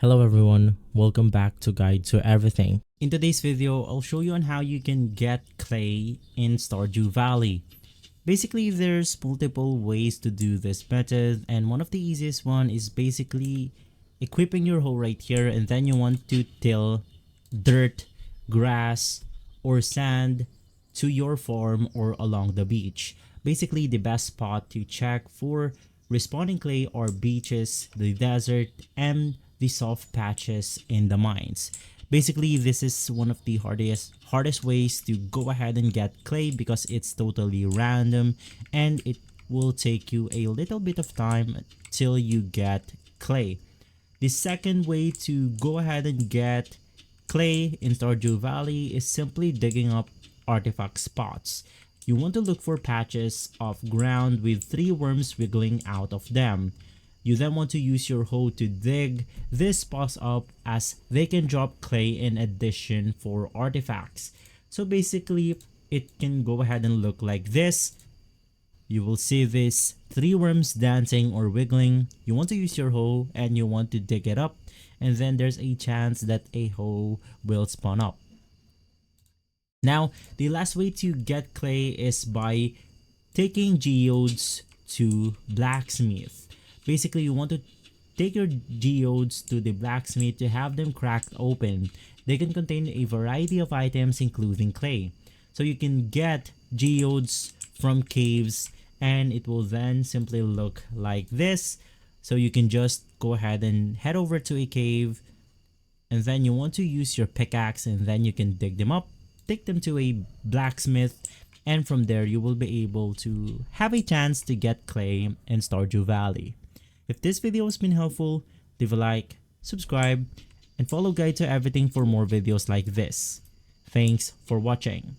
Hello everyone, welcome back to Guide to Everything. In today's video, I'll show you on how you can get clay in Stardew Valley. Basically, there's multiple ways to do this method, and one of the easiest one is basically equipping your hoe right here, and then you want to till dirt, grass, or sand to your farm or along the beach. Basically, the best spot to check for respawning clay are beaches, the desert, and the soft patches in the mines. Basically, this is one of the hardest ways to go ahead and get clay because it's totally random and it will take you a little bit of time till you get clay. The second way to go ahead and get clay in Stardew Valley is simply digging up artifact spots. You want to look for patches of ground with 3 worms wiggling out of them. You then want to use your hoe to dig these spots up as they can drop clay in addition for artifacts. So basically, it can go ahead and look like this. You will see these 3 worms dancing or wiggling. You want to use your hoe and you want to dig it up, and then there's a chance that a hoe will spawn up. Now, the last way to get clay is by taking geodes to blacksmith. Basically, you want to take your geodes to the blacksmith to have them cracked open. They can contain a variety of items including clay. So you can get geodes from caves and it will then simply look like this. So you can just go ahead and head over to a cave, and then you want to use your pickaxe, and then you can dig them up, take them to a blacksmith, and from there you will be able to have a chance to get clay in Stardew Valley. If this video has been helpful, leave a like, subscribe, and follow Guide to Everything for more videos like this. Thanks for watching.